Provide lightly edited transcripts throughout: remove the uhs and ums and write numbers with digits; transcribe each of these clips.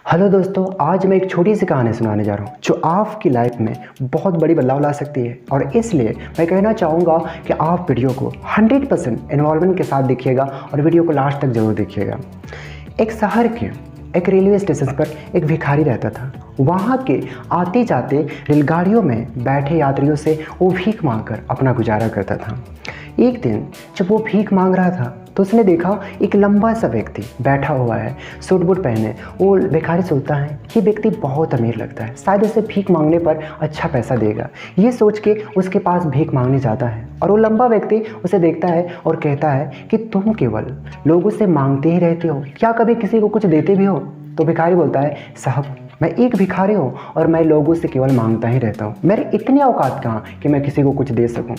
Hello दोस्तों, आज मैं एक छोटी सी कहानी सुनाने जा रहा हूँ जो आपकी लाइफ में बहुत बड़ी बदलाव ला सकती है। और इसलिए मैं कहना चाहूँगा कि आप वीडियो को 100% इन्वॉल्वमेंट के साथ देखिएगा और वीडियो को लास्ट तक ज़रूर देखिएगा। एक शहर के एक रेलवे स्टेशन पर एक भिखारी रहता था। वहाँ के आते जाते रेलगाड़ियों में बैठे यात्रियों से वो भीख मांगकर अपना गुजारा करता था। एक दिन जब वो भीख मांग रहा था तो उसने देखा एक लंबा सा व्यक्ति बैठा हुआ है, सूट बूट पहने। वो भिखारी सोचता है कि व्यक्ति बहुत अमीर लगता है, शायद उसे भीख मांगने पर अच्छा पैसा देगा। ये सोच के उसके पास भीख मांगने जाता है और वो लंबा व्यक्ति उसे देखता है और कहता है कि तुम केवल लोगों से मांगते ही रहते हो, क्या कभी किसी को कुछ देते भी हो? तो भिखारी बोलता है, साहब मैं एक भिखारी हूँ और मैं लोगों से केवल मांगता ही रहता हूँ, मेरे इतनी औकात कहाँ कि मैं किसी को कुछ दे सकूँ।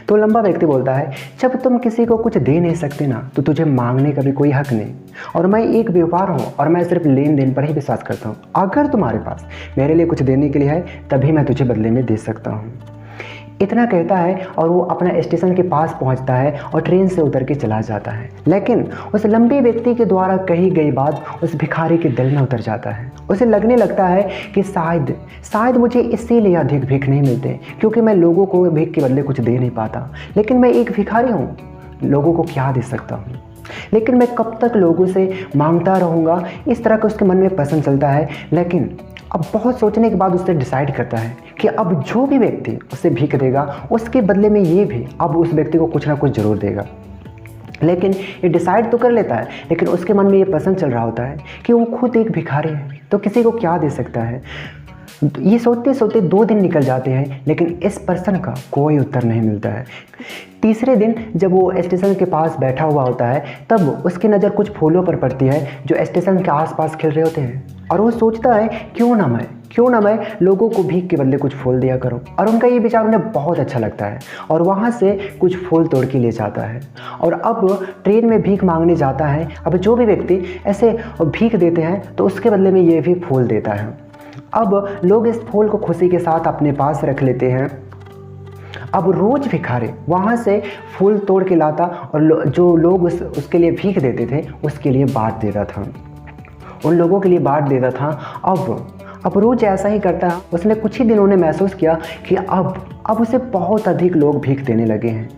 तो लंबा व्यक्ति बोलता है, जब तुम किसी को कुछ दे नहीं सकते ना तो तुझे मांगने का भी कोई हक नहीं। और मैं एक व्यापार हूँ और मैं सिर्फ लेन देन पर ही विश्वास करता हूँ। अगर तुम्हारे पास मेरे लिए कुछ देने के लिए है तभी मैं तुझे बदले में दे सकता हूँ। इतना कहता है और वो अपना स्टेशन के पास पहुंचता है और ट्रेन से उतर के चला जाता है। लेकिन उस लंबे व्यक्ति के द्वारा कही गई बात उस भिखारी के दिल में उतर जाता है। उसे लगने लगता है कि शायद मुझे इसीलिए अधिक भीख नहीं मिलते, क्योंकि मैं लोगों को भीख के बदले कुछ दे नहीं पाता। लेकिन मैं एक भिखारी हूँ, लोगों को क्या दे सकता हूँ? लेकिन मैं कब तक लोगों से मांगता रहूँगा? इस तरह का उसके मन में प्रश्न चलता है। लेकिन अब बहुत सोचने के बाद उसने डिसाइड करता है कि अब जो भी व्यक्ति उसे भीख देगा उसके बदले में ये भी अब उस व्यक्ति को कुछ ना कुछ जरूर देगा। लेकिन ये डिसाइड तो कर लेता है, लेकिन उसके मन में ये प्रश्न चल रहा होता है कि वो खुद एक भिखारी है तो किसी को क्या दे सकता है। ये सोचते सोचते 2 दिन निकल जाते हैं, लेकिन इस प्रश्न का कोई उत्तर नहीं मिलता है। तीसरे दिन जब वो स्टेशन के पास बैठा हुआ होता है तब उसकी नज़र कुछ फूलों पर पड़ती है जो स्टेशन के आसपास खिल रहे होते हैं। और वो सोचता है क्यों ना मैं लोगों को भीख के बदले कुछ फूल दिया करूं। और उनका ये विचार उन्हें बहुत अच्छा लगता है और वहाँ से कुछ फूल तोड़ के ले जाता है और अब ट्रेन में भीख मांगने जाता है। अब जो भी व्यक्ति ऐसे भीख देते हैं तो उसके बदले में ये भी फूल देता है। अब लोग इस फूल को खुशी के साथ अपने पास रख लेते हैं। अब रोज भिखारी वहाँ से फूल तोड़ के लाता और जो लोग उसके लिए भीख देते थे उसके लिए बांट देता था, उन लोगों के लिए बांट देता था। अब रोज ऐसा ही करता। उसने कुछ ही दिनों ने महसूस किया कि अब उसे बहुत अधिक लोग भीख देने लगे हैं।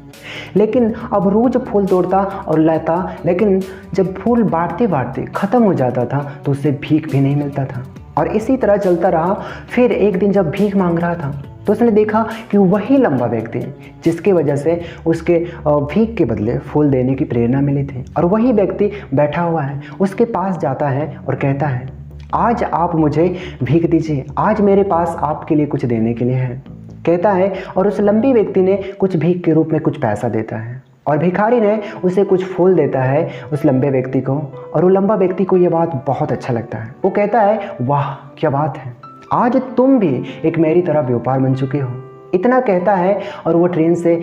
लेकिन अब रोज फूल तोड़ता और लाता, लेकिन जब फूल बांटते बांटते ख़त्म हो जाता था तो उसे भीख भी नहीं मिलता था। और इसी तरह चलता रहा। फिर एक दिन जब भीख मांग रहा था तो उसने देखा कि वही लंबा व्यक्ति जिसकी वजह से उसके भीख के बदले फूल देने की प्रेरणा मिली थी, और वही व्यक्ति बैठा हुआ है। उसके पास जाता है और कहता है, आज आप मुझे भीख दीजिए, आज मेरे पास आपके लिए कुछ देने के लिए है, कहता है। और उस लंबे व्यक्ति ने कुछ भीख के रूप में कुछ पैसा देता है और भिखारी ने उसे कुछ फूल देता है उस लंबे व्यक्ति को। और वो लंबा व्यक्ति को ये बात बहुत अच्छा लगता है। वो कहता है, वाह क्या बात है, आज तुम भी एक मेरी तरह व्यापार बन चुके हो। इतना कहता है और वो ट्रेन से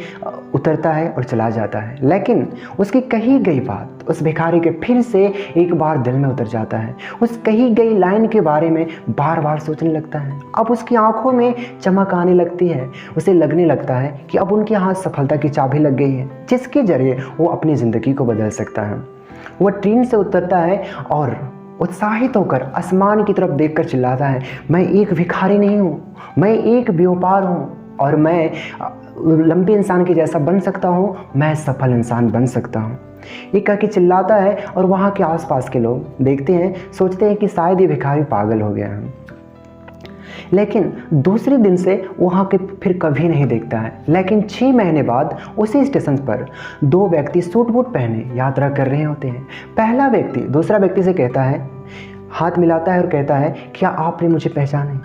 उतरता है और चला जाता है। लेकिन उसकी कही गई बात उस भिखारी के फिर से एक बार दिल में उतर जाता है। उस कही गई लाइन के बारे में बार बार सोचने लगता है। अब उसकी आंखों में चमक आने लगती है। उसे लगने लगता है कि अब उनके हाथ सफलता की चाबी लग गई है जिसके जरिए वो अपनी ज़िंदगी को बदल सकता है। वह ट्रेन से उतरता है और उत्साहित होकर आसमान की तरफ देखकर चिल्लाता है, मैं एक भिखारी नहीं हूँ, मैं एक व्यापार हूँ और मैं लंबे इंसान के जैसा बन सकता हूँ, मैं सफल इंसान बन सकता हूँ। ये कह के चिल्लाता है और वहाँ के आसपास के लोग देखते हैं, सोचते हैं कि शायद ये भिखारी पागल हो गया है। लेकिन दूसरे दिन से वहाँ के फिर कभी नहीं देखता है। लेकिन 6 महीने बाद उसी स्टेशन पर 2 व्यक्ति सूट बूट पहने यात्रा कर रहे होते हैं। पहला व्यक्ति दूसरा व्यक्ति से कहता है, हाथ मिलाता है और कहता है, क्या आपने मुझे पहचाना?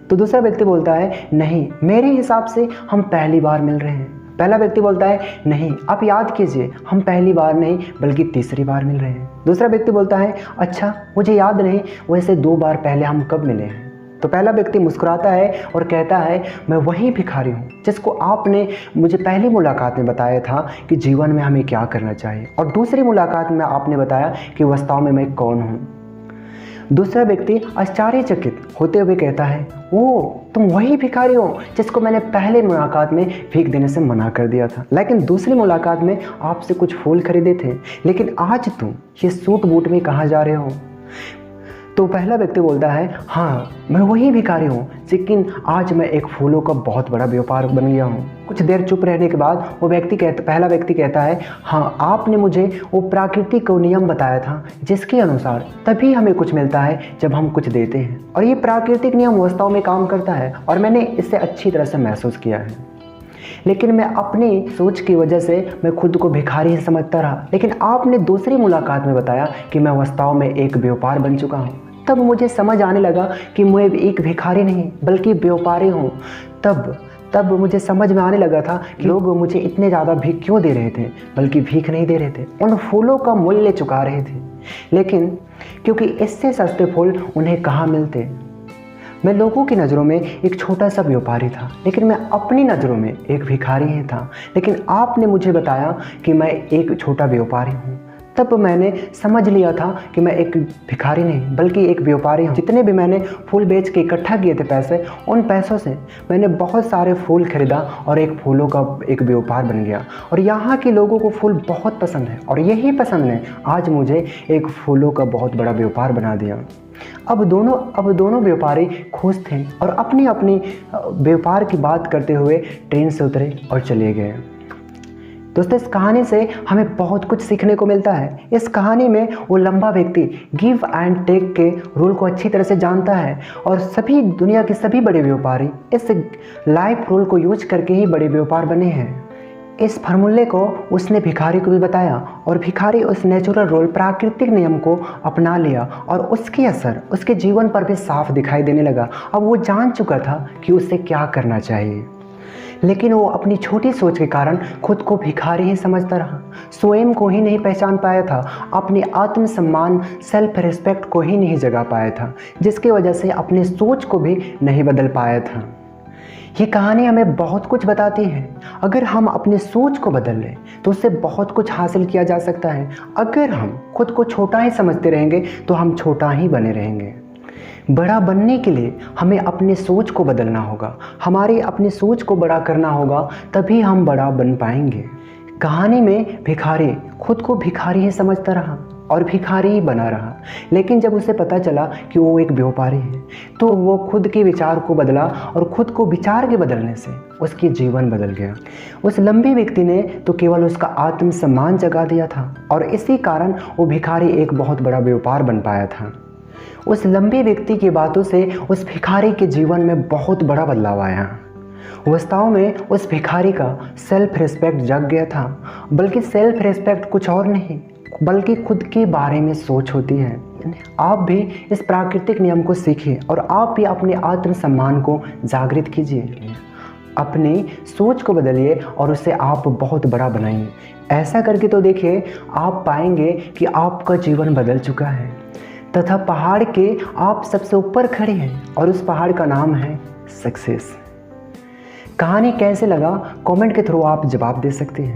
तो दूसरा व्यक्ति बोलता है, नहीं, मेरे हिसाब से हम पहली बार मिल रहे हैं। पहला व्यक्ति बोलता है, नहीं, आप याद कीजिए, हम पहली बार नहीं बल्कि तीसरी बार मिल रहे हैं। दूसरा व्यक्ति बोलता है, अच्छा मुझे याद नहीं, वैसे 2 बार पहले हम कब मिले हैं? तो पहला व्यक्ति मुस्कुराता है और कहता है, मैं वही भिखारी हूँ जिसको आपने मुझे पहली मुलाकात में बताया था कि जीवन में हमें क्या करना चाहिए, और दूसरी मुलाकात में आपने बताया कि वास्तव में मैं कौन हूँ। दूसरा व्यक्ति आश्चर्यचकित होते हुए कहता है, ओ तुम वही भिखारी हो जिसको मैंने पहले मुलाकात में भीख देने से मना कर दिया था, लेकिन दूसरी मुलाकात में आपसे कुछ फूल खरीदे थे, लेकिन आज तुम ये सूट बूट में कहाँ जा रहे हो? तो पहला व्यक्ति बोलता है, हाँ मैं वही भिखारी हूँ, लेकिन आज मैं एक फूलों का बहुत बड़ा व्यापार बन गया हूँ। कुछ देर चुप रहने के बाद पहला व्यक्ति कहता है, हाँ आपने मुझे वो प्राकृतिक को नियम बताया था जिसके अनुसार तभी हमें कुछ मिलता है जब हम कुछ देते हैं, और ये प्राकृतिक नियम वास्तव में काम करता है और मैंने इसे अच्छी तरह से महसूस किया है। लेकिन मैं अपनी सोच की वजह से मैं खुद को भिखारी ही समझता रहा। लेकिन आपने दूसरी मुलाकात में बताया कि मैं वास्तव में एक व्यापार बन चुका हूँ। तब मुझे समझ आने लगा कि मैं एक भिखारी नहीं बल्कि व्यापारी हूँ। तब मुझे समझ में आने लगा था कि लोग मुझे इतने ज़्यादा भीख क्यों दे रहे थे, बल्कि भीख नहीं दे रहे थे, उन फूलों का मूल्य चुका रहे थे। लेकिन क्योंकि इससे सस्ते फूल उन्हें कहाँ मिलते। मैं लोगों की नज़रों में एक छोटा सा व्यापारी था, लेकिन मैं अपनी नज़रों में एक भिखारी ही था। लेकिन आपने मुझे बताया कि मैं एक छोटा व्यापारी हूँ। तब मैंने समझ लिया था कि मैं एक भिखारी नहीं बल्कि एक व्यापारी हूँ। जितने भी मैंने फूल बेच के इकट्ठा किए थे पैसे, उन पैसों से मैंने बहुत सारे फूल खरीदा और एक फूलों का एक व्यापार बन गया। और यहाँ के लोगों को फूल बहुत पसंद है और यही पसंद ने आज मुझे एक फूलों का बहुत बड़ा व्यापार बना दिया। अब दोनों व्यापारी खुश थे और अपनी अपनी व्यापार की बात करते हुए ट्रेन से उतरे और चले गए। दोस्तों, इस कहानी से हमें बहुत कुछ सीखने को मिलता है। इस कहानी में वो लंबा व्यक्ति गिव एंड टेक के रूल को अच्छी तरह से जानता है और दुनिया के सभी बड़े व्यापारी इस लाइफ रूल को यूज करके ही बड़े व्यापार बने हैं। इस फार्मूले को उसने भिखारी को भी बताया और भिखारी उस नेचुरल रूल प्राकृतिक नियम को अपना लिया और उसकी असर उसके जीवन पर भी साफ दिखाई देने लगा। अब वो जान चुका था कि उसे क्या करना चाहिए, लेकिन वो अपनी छोटी सोच के कारण खुद को भिखारी ही समझता रहा। स्वयं को ही नहीं पहचान पाया था, अपनी आत्मसम्मान सेल्फ रिस्पेक्ट को ही नहीं जगा पाया था, जिसकी वजह से अपनी सोच को भी नहीं बदल पाया था। ये कहानी हमें बहुत कुछ बताती है। अगर हम अपनी सोच को बदल लें तो उससे बहुत कुछ हासिल किया जा सकता है। अगर हम खुद को छोटा ही समझते रहेंगे तो हम छोटा ही बने रहेंगे। बड़ा बनने के लिए हमें अपनी सोच को बदलना होगा, हमारी अपनी सोच को बड़ा करना होगा, तभी हम बड़ा बन पाएंगे। कहानी में भिखारी खुद को भिखारी ही समझता रहा और भिखारी ही बना रहा। लेकिन जब उसे पता चला कि वो एक व्यापारी है तो वो खुद के विचार को बदला और खुद को विचार के बदलने से उसकी जीवन बदल गया। उस लंबे व्यक्ति ने तो केवल उसका आत्मसम्मान जगा दिया था और इसी कारण वो भिखारी एक बहुत बड़ा व्यापार बन पाया था। उस लंबे व्यक्ति की बातों से उस भिखारी के जीवन में बहुत बड़ा बदलाव आया। वास्तव में उस भिखारी का सेल्फ रिस्पेक्ट जग गया था, बल्कि सेल्फ रिस्पेक्ट कुछ और नहीं बल्कि खुद के बारे में सोच होती है। आप भी इस प्राकृतिक नियम को सीखिए और आप भी अपने आत्मसम्मान को जागृत कीजिए। अपनी सोच को बदलिए और उसे आप बहुत बड़ा बनाइए। ऐसा करके तो देखिए, आप पाएंगे कि आपका जीवन बदल चुका है तथा पहाड़ के आप सबसे ऊपर खड़े हैं और उस पहाड़ का नाम है सक्सेस। कहानी कैसे लगा कमेंट के थ्रू आप जवाब दे सकते हैं।